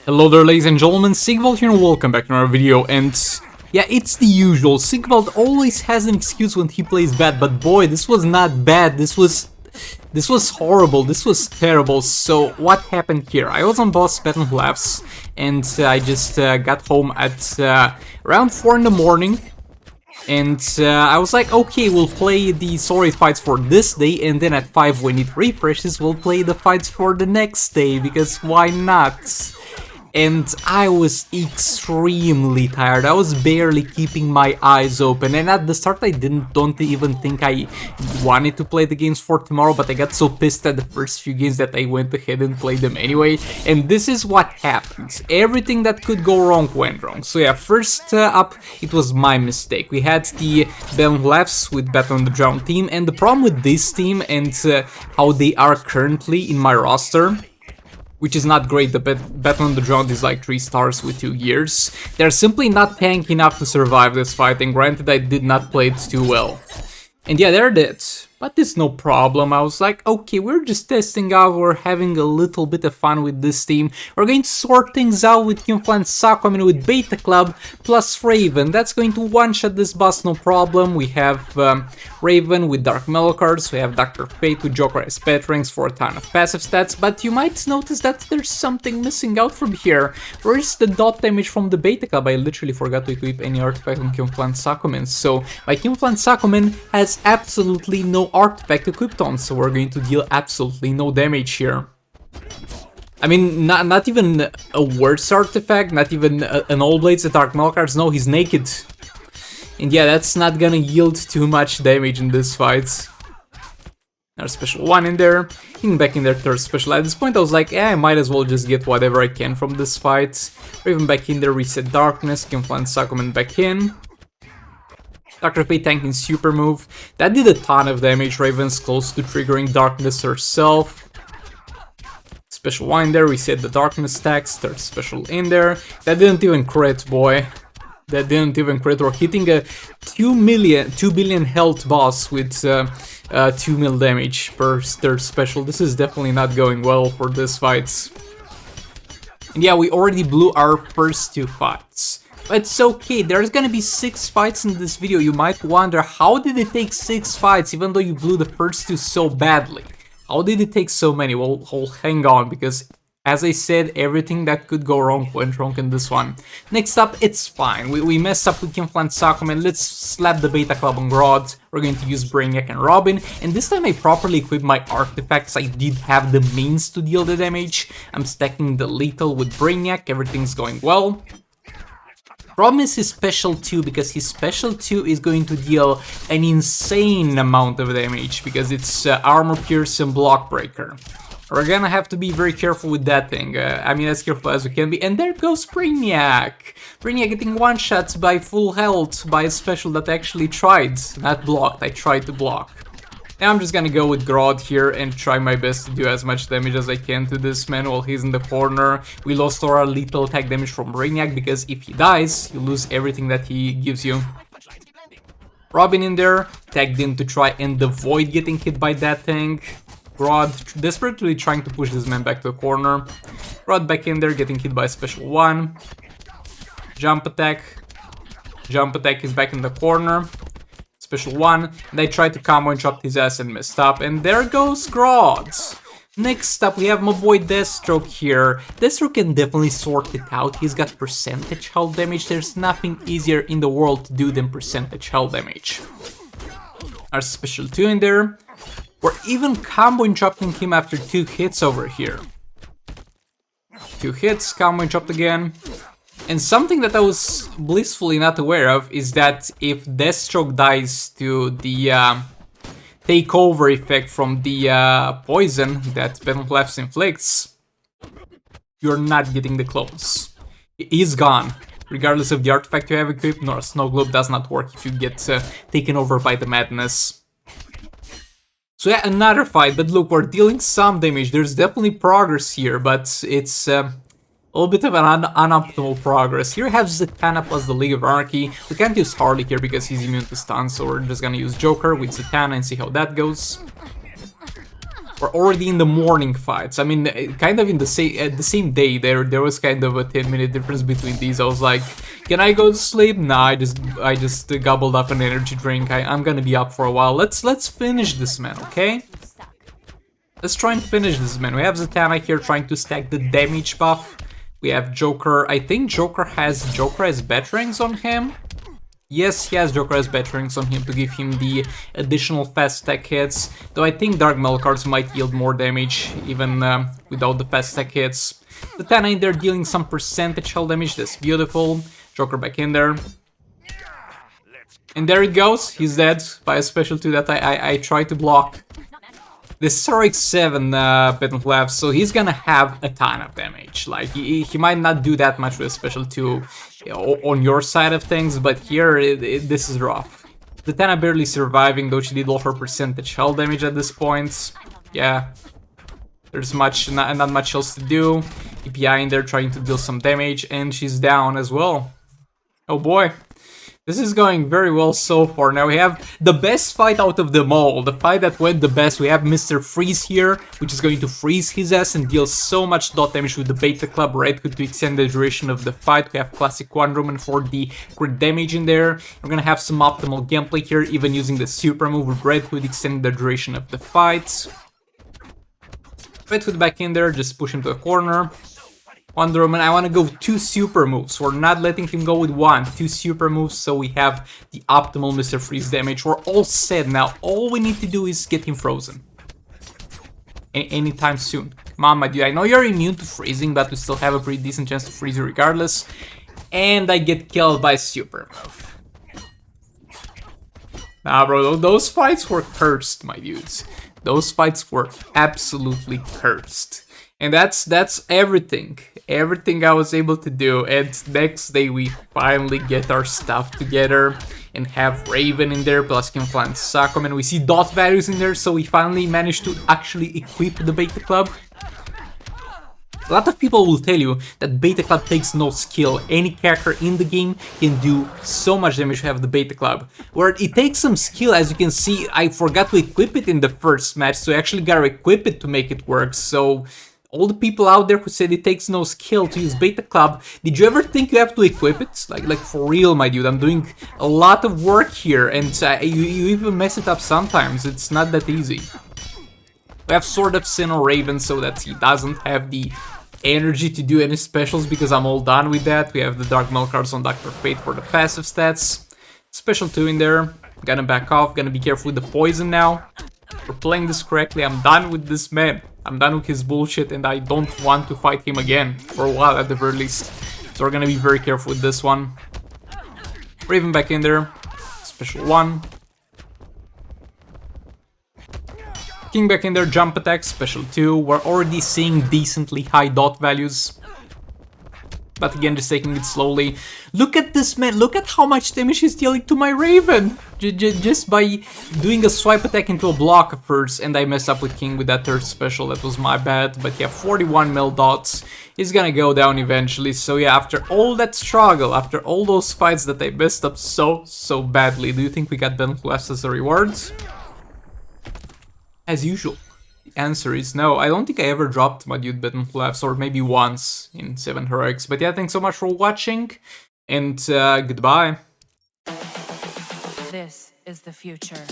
Hello there, ladies and gentlemen, Sigvald here and welcome back to another video. And yeah, it's the usual. Sigvald always has an excuse when he plays bad, but boy, this was not bad. This was horrible. This was terrible. So what happened here? I was on boss battle laps and I just got home at around 4 in the morning. And I was like, okay, we'll play the story fights for this day, and then at 5 when it refreshes, we'll play the fights for the next day, because why not? And I was extremely tired. I was barely keeping my eyes open, and at the start I don't even think I wanted to play the games for tomorrow, but I got so pissed at the first few games that I went ahead and played them anyway. And this is what happened. Everything that could go wrong went wrong. So yeah, first up, it was my mistake. We had the Battle Labs with Battle on the Drown team, and the problem with this team and how they are currently in my roster, which is not great. The Battle on the Drowned is like 3 stars with 2 gears. They're simply not tanky enough to survive this fight, and granted I did not play it too well. And yeah, they're dead. But it's no problem. I was like, okay, we're just testing out, we're having a little bit of fun with this team. We're going to sort things out with Kimflan Sakomin with Beta Club plus Raven. That's going to one-shot this boss, no problem. We have Raven with Dark Mellow cards, we have Dr. Fate with Joker as pet ranks for a ton of passive stats, but you might notice that there's something missing out from here. Where is the dot damage from the Beta Club? I literally forgot to equip any artifact on Kimflan Sakomin, so my Kimflan Sakomin has absolutely no artifact equipped on, so we're going to deal absolutely no damage here. I mean, not even a worse artifact, not even an All Blades, a Dark Melkards, no, he's naked. And yeah, that's not gonna yield too much damage in this fight. There's special 1 in there, hitting back in their 3rd special. At this point I was like, I might as well just get whatever I can from this fight. Raven back in there, reset Darkness, Kimflan Sakomin back in. Dr. Fate tanking super move. That did a ton of damage. Raven's close to triggering Darkness herself. Special 1 in there, reset the Darkness stacks. 3rd special in there. That didn't even crit, boy. That didn't even crit. We're hitting a 2 billion health boss with 2 mil damage per 3rd special. This is definitely not going well for this fight. And yeah, we already blew our first 2 fights. But it's okay, there's gonna be 6 fights in this video. You might wonder, how did it take 6 fights even though you blew the first 2 so badly? How did it take so many? Well, hang on, because as I said, everything that could go wrong went wrong in this one. Next up, it's fine. We messed up with Kimflan Sakomin. Let's slap the Beta Club on Grodd. We're going to use Brainiac and Robin. And this time I properly equipped my artifacts. I did have the means to deal the damage. I'm stacking the lethal with Brainiac. Everything's going well. Problem is his special 2, because his special 2 is going to deal an insane amount of damage, because it's armor pierce and block breaker. We're gonna have to be very careful with that thing. I mean, as careful as we can be. And there goes Brainiac! Brainiac getting one-shots by full health by a special that I actually tried. Not blocked, I tried to block. Now I'm just gonna go with Grodd here and try my best to do as much damage as I can to this man while he's in the corner. We lost our lethal attack damage from Brainiac, because if he dies, you lose everything that he gives you. Robin in there, tagged in to try and avoid getting hit by that thing. Grodd desperately trying to push this man back to the corner. Grodd back in there, getting hit by special 1. Jump attack. Jump attack is back in the corner. Special 1, and I tried to combo and chopped his ass and messed up, and there goes Grodd. Next up, we have my boy Deathstroke here. Deathstroke can definitely sort it out. He's got percentage health damage. There's nothing easier in the world to do than percentage health damage. Our special 2 in there. We're even combo and chopping him after 2 hits over here. 2 hits, combo and chopped again. And something that I was blissfully not aware of is that if Deathstroke dies to the takeover effect from the poison that Battle Labs inflicts, you're not getting the clones. He's gone. Regardless of the artifact you have equipped, nor Snow Globe does not work if you get taken over by the madness. So yeah, another fight, but look, we're dealing some damage. There's definitely progress here, but it's a little bit of an unoptimal progress. Here we have Zatanna plus the League of Anarchy. We can't use Harley here because he's immune to stun, so we're just gonna use Joker with Zatanna and see how that goes. We're already in the morning fights. I mean, kind of in the same day. There was kind of a 10-minute difference between these. I was like, can I go to sleep? Nah, I just gobbled up an energy drink. I'm gonna be up for a while. Let's finish this man, okay? Let's try and finish this man. We have Zatanna here trying to stack the damage buff. We have Joker. I think Joker has batarangs on him. Yes, he has Joker has batarangs on him to give him the additional fast attack hits, though I think Dark Metal cards might yield more damage even without the fast attack hits. The Zatanna in there dealing some percentage hull damage, that's beautiful. Joker back in there. And there it goes, he's dead by a special 2 that I tried to block. This Heroic 7 Penalty Lab, so he's gonna have a ton of damage. Like, he might not do that much with Special 2 on your side of things, but here, this is rough. Zatanna barely surviving, though she did all her percentage hull damage at this point. Yeah, there's not much else to do. EPI in there trying to deal some damage, and she's down as well. Oh boy. This is going very well so far. Now we have the best fight out of them all. The fight that went the best. We have Mr. Freeze here, which is going to freeze his ass and deal so much dot damage with the Beta Club Red Hood to extend the duration of the fight. We have Classic Wonder Woman for the crit damage in there. We're gonna have some optimal gameplay here, even using the super move with Red Hood, extending the duration of the fight. Red Hood back in there, just push him to the corner. Wonder Woman, I want to go 2 super moves. We're not letting him go with 1. 2 super moves, so we have the optimal Mr. Freeze damage. We're all set now. All we need to do is get him frozen. Anytime soon. Come on, my dude. I know you're immune to freezing, but we still have a pretty decent chance to freeze you regardless. And I get killed by super move. Nah, bro, those fights were cursed, my dudes. Those fights were absolutely cursed. And that's everything. Everything I was able to do. And next day we finally get our stuff together and have Raven in there, plus can fly and Sacom, and we see dot values in there, so we finally managed to actually equip the Beta Club. A lot of people will tell you that Beta Club takes no skill. Any character in the game can do so much damage to have the Beta Club. Where it takes some skill, as you can see, I forgot to equip it in the first match, so I actually gotta equip it to make it work, so... all the people out there who said it takes no skill to use Beta Club, did you ever think you have to equip it? Like for real, my dude, I'm doing a lot of work here, and you even mess it up sometimes, it's not that easy. We have Sword of Sin on Raven so that he doesn't have the energy to do any specials, because I'm all done with that. We have the Dark Metal cards on Dr. Fate for the passive stats. Special 2 in there, gonna back off, gonna be careful with the poison now. We're playing this correctly, I'm done with this man. I'm done with his bullshit and I don't want to fight him again, for a while at the very least. So we're gonna be very careful with this one. Raven back in there, special 1. King back in there, jump attack, special 2. We're already seeing decently high dot values. But again, just taking it slowly. Look at this man, look at how much damage he's dealing to my Raven! Just by doing a swipe attack into a block first, and I messed up with King with that third special, that was my bad. But yeah, 41 mil dots, he's gonna go down eventually. So yeah, after all that struggle, after all those fights that I messed up so badly, do you think we got Ben Class as a reward? As usual. Answer is no. I don't think I ever dropped my dude button flaps, or maybe once in 7 heroics. But yeah, thanks so much for watching, and goodbye. This is the future.